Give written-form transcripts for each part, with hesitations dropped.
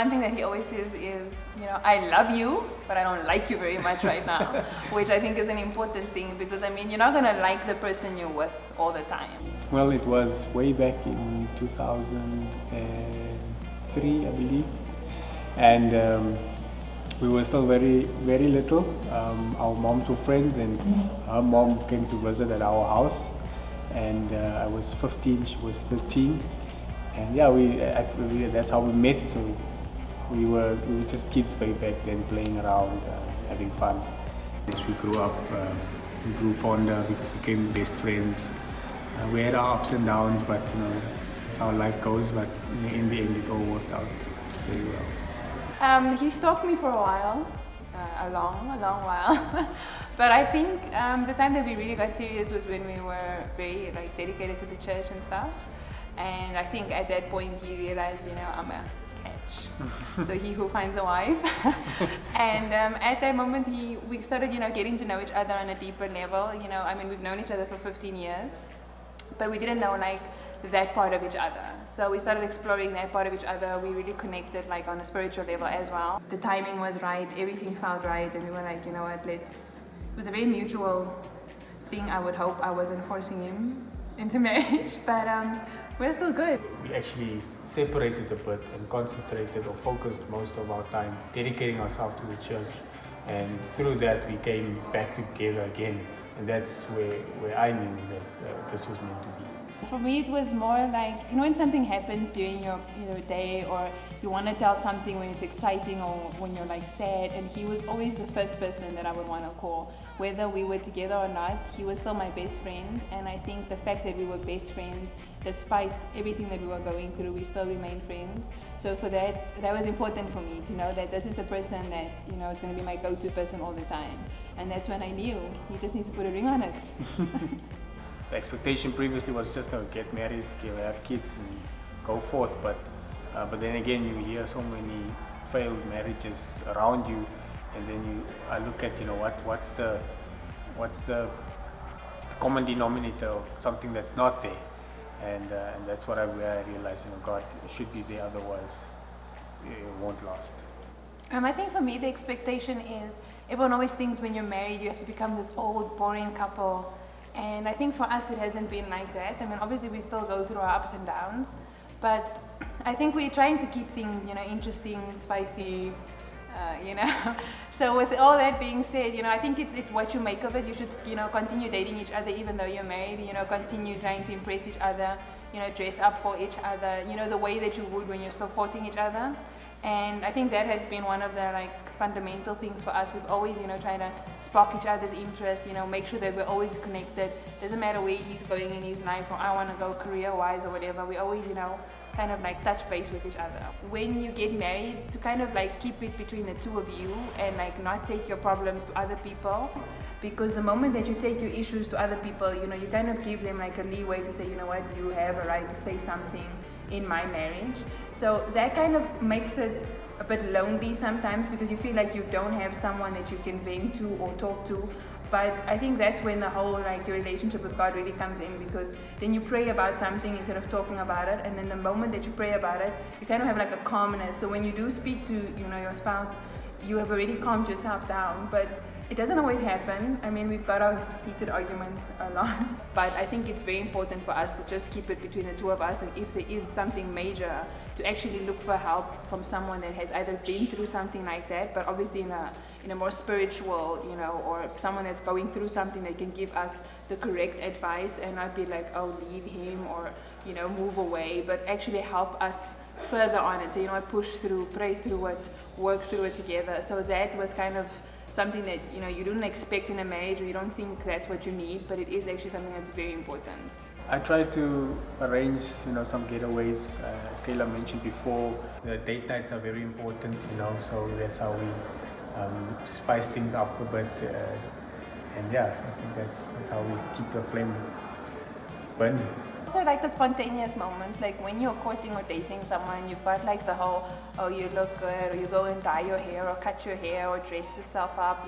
one thing that he always says is, I love you, but I don't like you very much right now, which I think is an important thing because, you're not going to like the person you're with all the time. Well, it was way back in 2003, I believe. And we were still very, very little. Our moms were friends, and her mom came to visit at our house. And I was 15, she was 13. And yeah, that's how we met. So we were just kids way back then, playing around, having fun. As we grew up, we grew fonder, we became best friends. We had our ups and downs, but that's how life goes. But in the end, it all worked out very well. He stalked me for a while, a long while. But I think the time that we really got serious was when we were very dedicated to the church and stuff. And I think at that point he realized, I'm a catch. So he who finds a wife. And at that moment we started, getting to know each other on a deeper level. We've known each other for 15 years, but we didn't know that part of each other. So we started exploring that part of each other. We really connected on a spiritual level as well. The timing was right, everything felt right, and we were like, it was a very mutual thing. I would hope I wasn't forcing him into marriage, but we're still good. We actually separated a bit and concentrated or focused most of our time dedicating ourselves to the church, and through that we came back together again, and that's where I knew that this was meant to be. For me, it was more like, when something happens during your day, or you want to tell something when it's exciting or when you're sad, and he was always the first person that I would want to call. Whether we were together or not, he was still my best friend, and I think the fact that we were best friends, despite everything that we were going through, we still remained friends. So for that was important for me to know that this is the person that, is going to be my go-to person all the time. And that's when I knew, he just needs to put a ring on it. The expectation previously was just to get married, have kids, and go forth. But then again, you hear so many failed marriages around you, and then I look at what's the common denominator of something that's not there, and that's where I realized God should be there, otherwise it won't last. I think for me the expectation is everyone always thinks when you're married you have to become this old boring couple. And I think for us it hasn't been like that. Obviously we still go through our ups and downs, but I think we're trying to keep things, interesting, spicy, So with all that being said, I think it's what you make of it. You should, continue dating each other even though you're married, continue trying to impress each other, dress up for each other, the way that you would when you're still courting each other. And I think that has been one of the fundamental things for us. We've always, trying to spark each other's interest, make sure that we're always connected. Doesn't matter where he's going in his life, or I want to go career-wise or whatever. We always, kind of touch base with each other. When you get married, to kind of keep it between the two of you and not take your problems to other people. Because the moment that you take your issues to other people, you kind of give them a leeway to say, you have a right to say something in my marriage. So that kind of makes it a bit lonely sometimes, because you feel like you don't have someone that you can vent to or talk to. But I think that's when the whole your relationship with God really comes in, because then you pray about something instead of talking about it, and then the moment that you pray about it, you kind of have a calmness. So when you do speak to your spouse, you have already calmed yourself down. But it doesn't always happen. We've got our heated arguments a lot, but I think it's very important for us to just keep it between the two of us, and if there is something major, to actually look for help from someone that has either been through something like that, but obviously in a more spiritual, or someone that's going through something that can give us the correct advice and not be like, oh, leave him, or move away, but actually help us further on and say, push through, pray through it, work through it together. So that was kind of something that you don't expect in a marriage, or you don't think that's what you need, but it is actually something that's very important. I try to arrange some getaways. As Kaila mentioned before, the date nights are very important, so that's how we spice things up a bit, and yeah, I think that's how we keep the flame burning. So the spontaneous moments, when you're courting or dating someone, you've got the whole, oh, you look good, or you go and dye your hair or cut your hair or dress yourself up,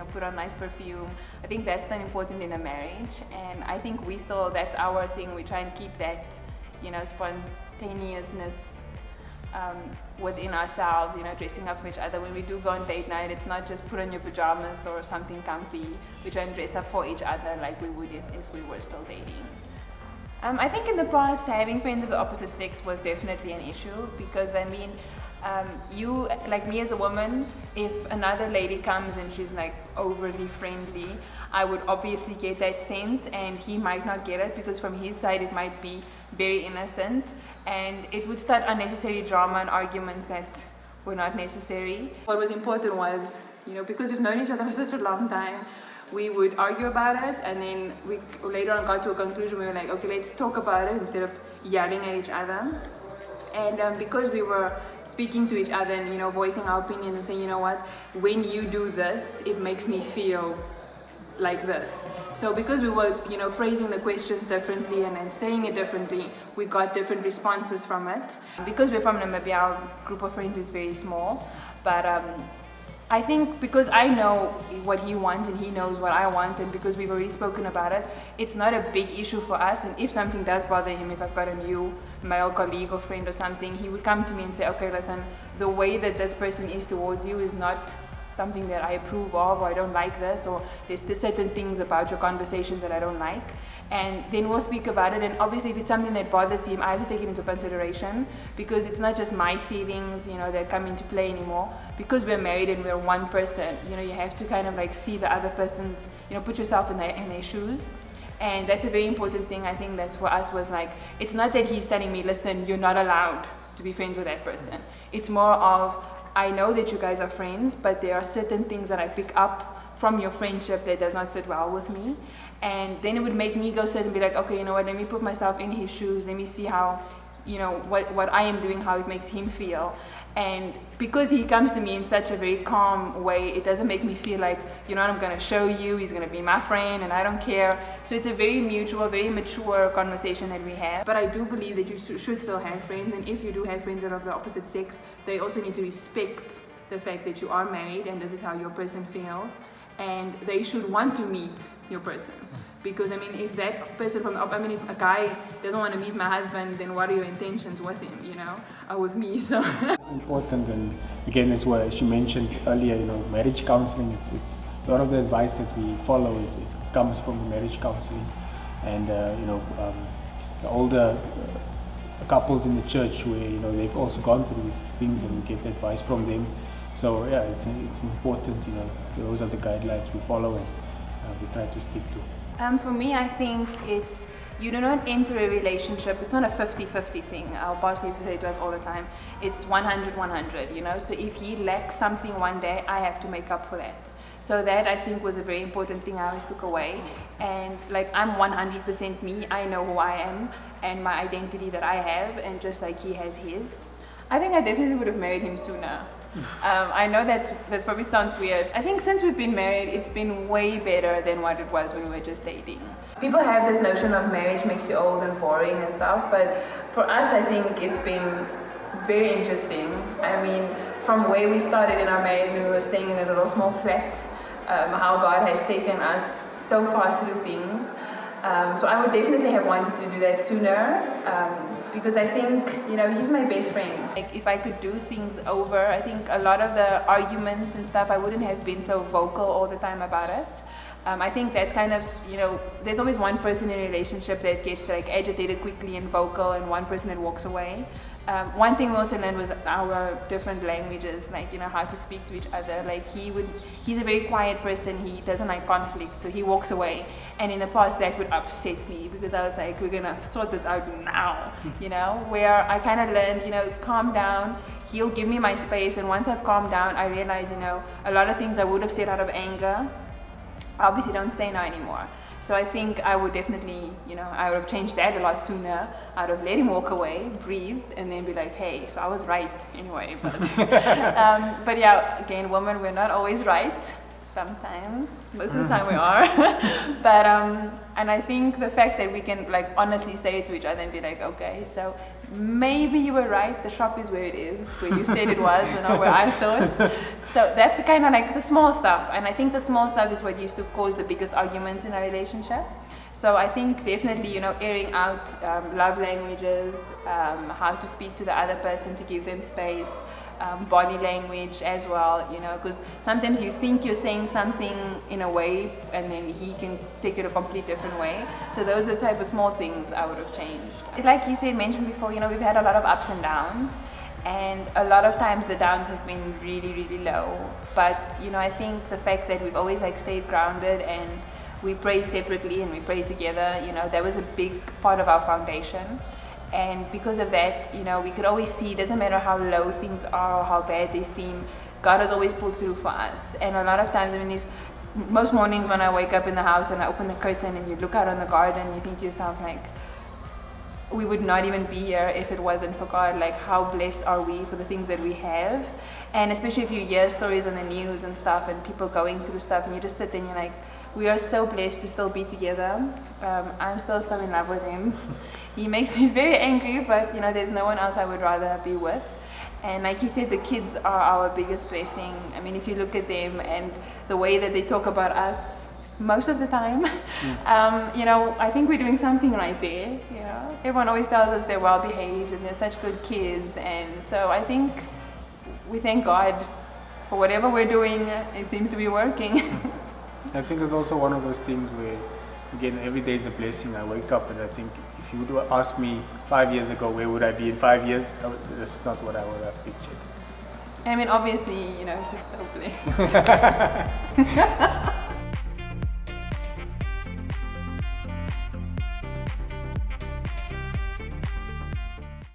put on nice perfume. I think that's then important in a marriage, and I think that's our thing. We try and keep that, spontaneousness within ourselves, dressing up for each other. When we do go on date night, it's not just put on your pajamas or something comfy. We try and dress up for each other like we would if we were still dating. I think in the past, having friends of the opposite sex was definitely an issue, because I mean, you, like me as a woman, if another lady comes and she's like overly friendly, I would obviously get that sense, and he might not get it because from his side it might be very innocent, and it would start unnecessary drama and arguments that were not necessary. What was important was, because we've known each other for such a long time, we would argue about it, and then we later on got to a conclusion. We were like, okay, let's talk about it instead of yelling at each other. And because we were speaking to each other and voicing our opinions and saying, you know what, when you do this, it makes me feel like this. So because we were phrasing the questions differently and saying it differently, we got different responses from it. Because we're from Namibia, our group of friends is very small, but I think because I know what he wants and he knows what I want, and because we've already spoken about it, it's not a big issue for us. And if something does bother him, if I've got a new male colleague or friend or something, he would come to me and say, okay, listen, the way that this person is towards you is not something that I approve of, or I don't like this, or there's certain things about your conversations that I don't like. And then we'll speak about it, and obviously if it's something that bothers him, I have to take it into consideration, because it's not just my feelings that come into play anymore. Because we're married and we're one person, you have to kind of like see the other person's, put yourself in their shoes. And that's a very important thing. I think that's for us, was like, it's not that he's telling me, listen, you're not allowed to be friends with that person. It's more of, I know that you guys are friends, but there are certain things that I pick up from your friendship that does not sit well with me. And then it would make me go sit and be like, okay, you know what, let me put myself in his shoes, let me see how, what I am doing, how it makes him feel. And because he comes to me in such a very calm way, it doesn't make me feel like, I'm going to show you, he's going to be my friend and I don't care. So it's a very mutual, very mature conversation that we have. But I do believe that you should still have friends, and if you do have friends that are of the opposite sex, they also need to respect the fact that you are married and this is how your person feels. And they should want to meet your person, because if that person if a guy doesn't want to meet my husband, then what are your intentions with him, or with me? So it's important, and again, as what she mentioned earlier, marriage counseling. It's a lot of the advice that we follow comes from marriage counseling, and the older couples in the church where they've also gone through these things, and we get advice from them. So yeah, it's important. Those are the guidelines we follow, and we try to stick to. For me, I think it's, you do not enter a relationship, it's not a 50-50 thing. Our pastor used to say to us all the time, it's 100-100, So if he lacks something one day, I have to make up for that. So that, I think, was a very important thing I always took away. And I'm 100% me, I know who I am and my identity that I have, and just like he has his. I think I definitely would have married him sooner. I know that probably sounds weird. I think since we've been married, it's been way better than what it was when we were just dating. People have this notion of marriage makes you old and boring and stuff, but for us, I think it's been very interesting. From where we started in our marriage when we were staying in a little small flat, how God has taken us so far through things. So I would definitely have wanted to do that sooner, because I think, he's my best friend. If I could do things over, I think a lot of the arguments and stuff, I wouldn't have been so vocal all the time about it. I think that's kind of, there's always one person in a relationship that gets agitated quickly and vocal, and one person that walks away. One thing we also learned was our different languages, how to speak to each other. He's a very quiet person, he doesn't like conflict, so he walks away. And in the past that would upset me, because I was like, we're gonna sort this out now, where I kind of learned, calm down. He'll give me my space, and once I've calmed down, I realize, a lot of things I would have said out of anger, I obviously don't say now anymore. So I think I would definitely, I would have changed that a lot sooner. I'd have let him walk away, breathe, and then be like, hey, so I was right anyway. But, but yeah, again, women, we're not always right. Sometimes, most of the time we are. But, and I think the fact that we can honestly say it to each other and be like, okay, so maybe you were right, the shop is where it is, where you said it was, where I thought. So that's kind of the small stuff. And I think the small stuff is what used to cause the biggest arguments in our relationship. So I think definitely, airing out love languages, how to speak to the other person to give them space, body language as well, because sometimes you think you're saying something in a way and then he can take it a complete different way. So those are the type of small things I would have changed. Like you said, mentioned before, we've had a lot of ups and downs. And a lot of times the downs have been really, really low. But, I think the fact that we've always stayed grounded and we pray separately and we pray together, that was a big part of our foundation. And because of that, we could always see, it doesn't matter how low things are or how bad they seem, God has always pulled through for us. And a lot of times, most mornings when I wake up in the house and I open the curtain and you look out on the garden, you think to yourself, we would not even be here if it wasn't for God. How blessed are we for the things that we have? And especially if you hear stories on the news and stuff and people going through stuff and you just sit there and you're we are so blessed to still be together. I'm still so in love with him. He makes me very angry, but there's no one else I would rather be with. And like you said, the kids are our biggest blessing. If you look at them and the way that they talk about us most of the time, I think we're doing something right there. Everyone always tells us they're well behaved and they're such good kids, and so I think we thank God for whatever we're doing. It seems to be working. I think it's also one of those things where, again, every day is a blessing. I wake up and I think, if you would ask me 5 years ago, where would I be in 5 years? This is not what I would have pictured. Obviously, he's so blessed.